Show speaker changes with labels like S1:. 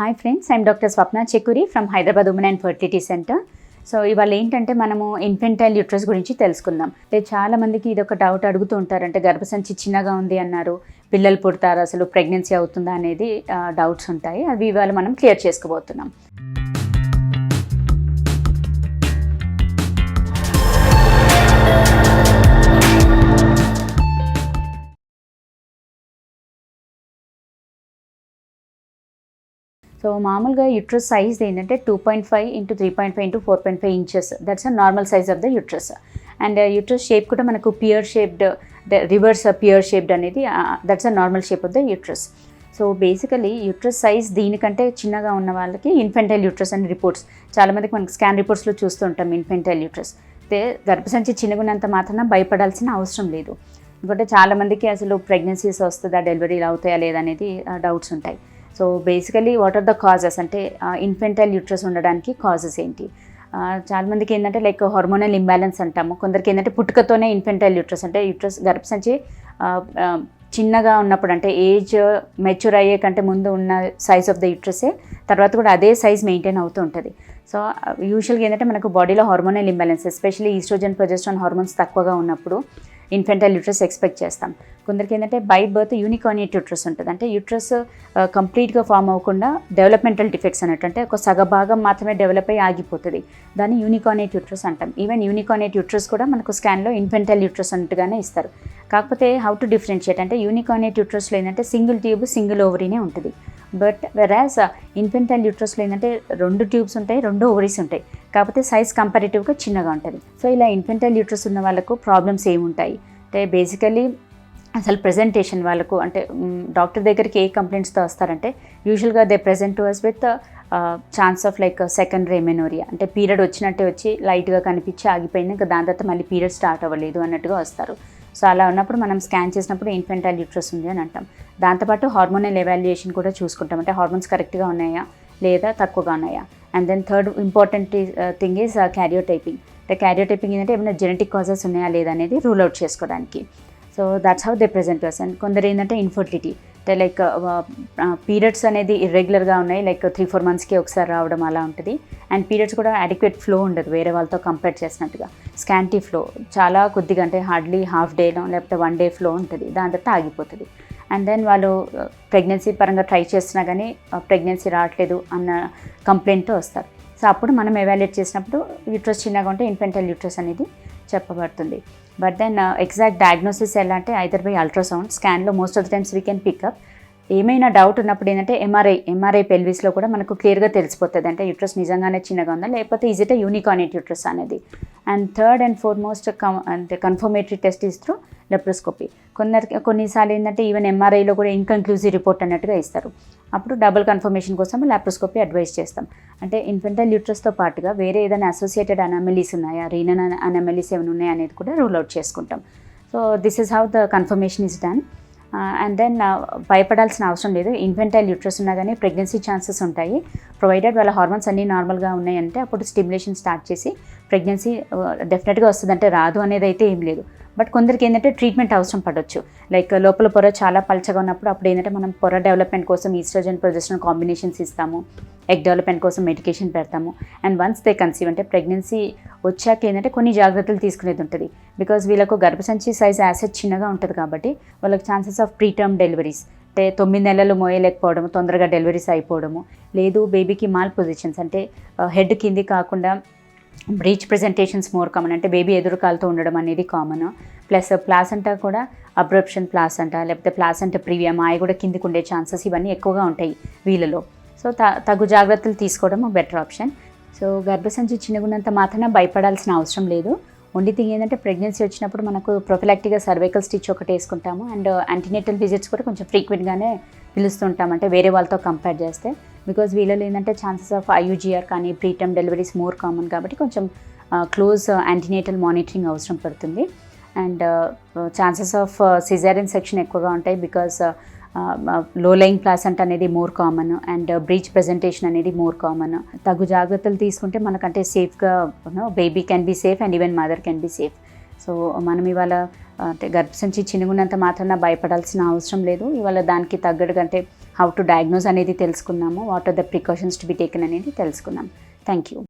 S1: Hi friends, I'm doctor Swapna Chekkuri from Hyderabad women and fertility centre. So ఇవాళ ఏంటంటే మనము infantile uterus గురించి తెలుసుకుందాం. అంటే చాలా మందికి ఇది ఒక డౌట్ అడుగుతూ ఉంటారు. అంటే గర్భసంచి చిన్నగా ఉంది అన్నారు, పిల్లలు పుడతారు, అసలు ప్రెగ్నెన్సీ అవుతుందా అనేది డౌట్స్ ఉంటాయి. అవి ఇవాళ మనం క్లియర్ చేసుకోబోతున్నాం. సో మామూలుగా యూట్రస్ సైజ్ ఏంటంటే 2.5 into 3.5 into 4.5 inches. That's a normal size of the uterus. And uterus shape కూడా మనకు pear shaped, reverse pear shaped అనేది that's a normal shape of the uterus. So basically uterus size దీనికంటే చిన్నగా ఉన్న వాళ్ళకి infantile uterus అని reports చాలామందికి మనకి స్కాన్ రిపోర్ట్స్లో చూస్తుంటాం. ఇన్ఫెంటైల్ యూట్రస్ అయితే గర్భసంచి చిన్నగున్నంత మాత్రాన భయపడాల్సిన అవసరం లేదు. ఎందుకంటే చాలామందికి అసలు ప్రెగ్నెన్సీస్ వస్తుందా, డెలివరీలు అవుతాయా లేదా అనేది డౌట్స్ ఉంటాయి. So basically what are the causes అంటే ఇన్ఫెంటైల్ యూట్రస్ ఉండడానికి కాజెస్ ఏంటి? చాలామందికి ఏంటంటే లైక్ హార్మోనల్ ఇంబ్యాలెన్స్ అంటాము. కొందరికి ఏంటంటే పుట్టుకతోనే ఇన్ఫెంటైల్ యూట్రస్ అంటే యూట్రస్ గర్భసంచి చిన్నగా ఉన్నప్పుడు అంటే ఏజ్ మెచ్యూర్ అయ్యే కంటే ముందు ఉన్న సైజ్ ఆఫ్ ద యూట్రసే తర్వాత కూడా అదే సైజ్ మెయింటైన్ అవుతూ ఉంటుంది. సో యూజువల్గా ఏంటంటే మనకు బాడీలో hormonal imbalance, especially oestrogen progesterone hormones తక్కువగా ఉన్నప్పుడు ఇన్ఫెంటైల్ యూట్రస్ ఎక్స్పెక్ట్ చేస్తాం. కొందరికి ఏంటంటే బై బర్త్ యూనికార్నియేట్ యూట్రస్ ఉంటుంది. అంటే యూట్రస్ కంప్లీట్గా ఫామ్ అవ్వకుండా డెవలప్మెంటల్ డిఫెక్ట్స్ అన్నట్టు, అంటే ఒక సగభాగం మాత్రమే డెవలప్ అయ్యి ఆగిపోతుంది. దాన్ని యూనికార్నియేట్ యూట్రస్ అంటాం. ఈవెన్ యూనికార్నియేట్ యూట్రస్ కూడా మనకు స్కాన్లో ఇన్ఫెంటైల్ యూట్రస్ అన్నట్టుగానే ఇస్తారు. కాకపోతే హౌ టు డిఫరెన్షియేట్ అంటే యూనికార్నియేట్ యూట్రస్లో ఏంటంటే సింగిల్ ట్యూబ్ సింగిల్ ఓవరీనే ఉంటుంది. బట్ వెరాజ్ ఇన్ఫెంటైల్ యూట్రస్లో ఏంటంటే 2 ట్యూబ్స్ ఉంటాయి, 2 ఓవరీస్ ఉంటాయి. కాకపోతే సైజ్ కంపారిటివ్గా చిన్నగా ఉంటుంది. సో ఇలా ఇన్ఫెంటైల్ యూట్రస్ ఉన్న వాళ్ళకు ప్రాబ్లమ్స్ ఏముంటాయి అంటే బేసికలీ అసలు ప్రెజెంటేషన్ వాళ్ళకు అంటే డాక్టర్ దగ్గరికి ఏ కంప్లైంట్స్తో వస్తారంటే యూజువల్గా they present to us with chance of like secondary amenorrhoea, అంటే పీరియడ్ వచ్చినట్టే వచ్చి లైట్గా కనిపించి ఆగిపోయింది, ఇంకా దాని తర్వాత మళ్ళీ పీరియడ్ స్టార్ట్ అవ్వలేదు అన్నట్టుగా వస్తారు. సో అలా ఉన్నప్పుడు మనం స్కాన్ చేసినప్పుడు ఇన్ఫెంటైల్ యూట్రస్ ఉంది అని అంటాం. దాంతోపాటు హార్మోనల్ ఎవాల్యుయేషన్ కూడా చూసుకుంటాం. అంటే హార్మోన్స్ కరెక్ట్గా ఉన్నాయా లేదా తక్కువగా ఉన్నాయా. And then third important thing is karyotyping. అంటే క్యారియోటైపింగ్ ఏంటంటే ఏమైనా జెనెటిక్ కాజెస్ ఉన్నాయా లేదా అనేది రూల్ అవుట్ చేసుకోవడానికి. So that's how they present us. And కొందరు ఏంటంటే ఇన్ఫర్టిలిటీ, అంటే లైక్ పీరియడ్స్ అనేది ఇర్రెగ్యులర్గా ఉన్నాయి, లైక్ 3-4 మంత్స్కి ఒకసారి రావడం అలా ఉంటుంది. అండ్ పీరియడ్స్ కూడా అడిక్వేట్ ఫ్లో ఉండదు వేరే వాళ్ళతో కంపేర్ చేసినట్టుగా. స్కాంటీ ఫ్లో చాలా కొద్దిగా, అంటే హార్డ్లీ హాఫ్ డేలో లేకపోతే 1 డే ఫ్లో ఉంటుంది, దాని తర్వాత ఆగిపోతుంది. అండ్ దెన్ వాళ్ళు ప్రెగ్నెన్సీ పరంగా ట్రై చేస్తున్నా కానీ ప్రెగ్నెన్సీ రావట్లేదు అన్న కంప్లైంట్తో వస్తారు. సో అప్పుడు మనం ఎవాల్యుయేట్ చేసినప్పుడు యూట్రస్ చిన్నగా ఉంటే ఇన్ఫెంటైల్ యూట్రస్ అనేది చెప్పబడుతుంది. బట్ దెన్ ఎగ్జాక్ట్ డయాగ్నోసిస్ ఎలా అంటే ఐదర్ బై అల్ట్రాసౌండ్, స్కాన్లో most of the times we can pick up. ఏమైనా డౌట్ ఉన్నప్పుడు ఏంటంటే ఎంఆర్ఐ పెల్విస్లో కూడా మనకు క్లియర్గా తెలిసిపోతుంది అంటే యూట్రస్ నిజంగానే చిన్నగా ఉందా లేకపోతే ఈజ్ ఇట్ యూనికార్నియేట్ యూట్రస్ అనేది. అండ్ థర్డ్ అండ్ ఫోర్మోస్ట్ అంటే కన్ఫర్మేటరీ టెస్ట్ ఈజ్ త్రూ లెప్రోస్కోపీ. కొన్నిసార్లు ఏంటంటే ఈవెన్ ఎంఆర్ఐలో కూడా ఇన్కన్క్లూజివ్ రిపోర్ట్ అన్నట్టుగా ఇస్తారు. అప్పుడు డబుల్ కన్ఫర్మేషన్ కోసం లాప్రోస్కోపీ అడ్వైస్ చేస్తాం. అంటే ఇన్ఫెంటైల్ యూట్రస్తో పాటుగా వేరే ఏదైనా అసోసియేటెడ్ అనామలీస్ ఉన్నాయా, రీనల్ అనామలీస్ ఏమైనా ఉన్నాయా అనేది కూడా రూల్ అవుట్ చేసుకుంటాం. So this is how the confirmation is done. And then భయపడాల్సిన అవసరం లేదు. ఇన్ఫెంటైల్ యూట్రస్ ఉన్నా కానీ ప్రెగ్నెన్సీ ఛాన్సెస్ ఉంటాయి, ప్రొవైడెడ్ వాళ్ళ హార్మోన్స్ అన్నీ నార్మల్గా ఉన్నాయంటే అప్పుడు స్టిమ్యులేషన్ స్టార్ట్ చేసి ప్రెగ్నెన్సీ డెఫినెట్గా వస్తుంది. అంటే రాదు అనేది అయితే ఏం లేదు. బట్ కొందరికి ఏంటంటే ట్రీట్మెంట్ అవసరం పడవచ్చు. లైక్ లోపల పొర చాలా పలచగా ఉన్నప్పుడు అప్పుడు ఏంటంటే మనం పొర డెవలప్మెంట్ కోసం ఈస్ట్రోజన్ ప్రొజెస్ట్రాన్ కాంబినేషన్స్ ఇస్తాము, ఎగ్ డెవలప్మెంట్ కోసం మెడికేషన్ పెడతాము. అండ్ వన్స్ దే కన్సీవ్ అంటే ప్రెగ్నెన్సీ వచ్చాక ఏంటంటే కొన్ని జాగ్రత్తలు తీసుకునేది ఉంటుంది. బికాజ్ వీళ్ళకు గర్భసంచి సైజ్ యాసెట్ చిన్నగా ఉంటుంది కాబట్టి వాళ్ళకి ఛాన్సెస్ ఆఫ్ ప్రీటర్మ్ డెలివరీస్, అంటే 9 నెలలు మోయలేకపోవడము, తొందరగా డెలివరీస్ అయిపోవడము, లేదు బేబీకి మాల్ పొజిషన్స్ అంటే హెడ్ కింది కాకుండా బ్రీచ్ ప్రెజెంటేషన్స్ మోర్ కామన్, అంటే బేబీ ఎదురుకాలతో ఉండడం అనేది కామన్. ప్లస్ ప్లాసెంటా కూడా అబ్రప్షన్ ప్లాసెంటా లేకపోతే ప్లాసెంటా ప్రీవియా మాయ కూడా కిందికి ఉండే ఛాన్సెస్ ఇవన్నీ ఎక్కువగా ఉంటాయి వీళ్ళలో. సో తగు జాగ్రత్తలు తీసుకోవడం బెటర్ ఆప్షన్. సో గర్భసంచి చిన్నగున్నంత మాత్రాన భయపడాల్సిన అవసరం లేదు. ఓన్లీ థింగ్ ఏంటంటే ప్రెగ్నెన్సీ వచ్చినప్పుడు మనకు ప్రొఫిలాక్టిక్గా సర్వైకల్ స్టిచ్ ఒకటి వేసుకుంటాము. అండ్ యాంటీనేటల్ విజిట్స్ కూడా కొంచెం ఫ్రీక్వెంట్గానే పిలుస్తుంటాం, అంటే వేరే వాళ్ళతో కంపేర్ చేస్తే. బికాజ్ వీళ్ళలో ఏంటంటే ఛాన్సెస్ ఆఫ్ ఐయుజిఆర్ కానీ ప్రీటర్మ్ డెలివరీస్ మోర్ కామన్ కాబట్టి కొంచెం క్లోజ్ యాంటీనేటల్ మానిటరింగ్ అవసరం పడుతుంది. And chances of caesarean section ఎక్కువగా ఉంటాయి బికాజ్ లో లయింగ్ ప్లాసెంటా అనేది more common and breech presentation అనేది మోర్ కామన్. తగు జాగ్రత్తలు తీసుకుంటే మనకంటే సేఫ్గా baby can be safe and even mother can be safe. So మనం ఇవాళ అంటే గర్భసంచి చిన్నగున్నంత మాత్రాన భయపడాల్సిన అవసరం లేదు. ఇవాళ దానికి తగ్గట్టుగా అంటే హౌ టు డయాగ్నోస్ అనేది తెలుసుకున్నాము, what are the precautions to be taken అనేది తెలుసుకున్నాం. Thank you.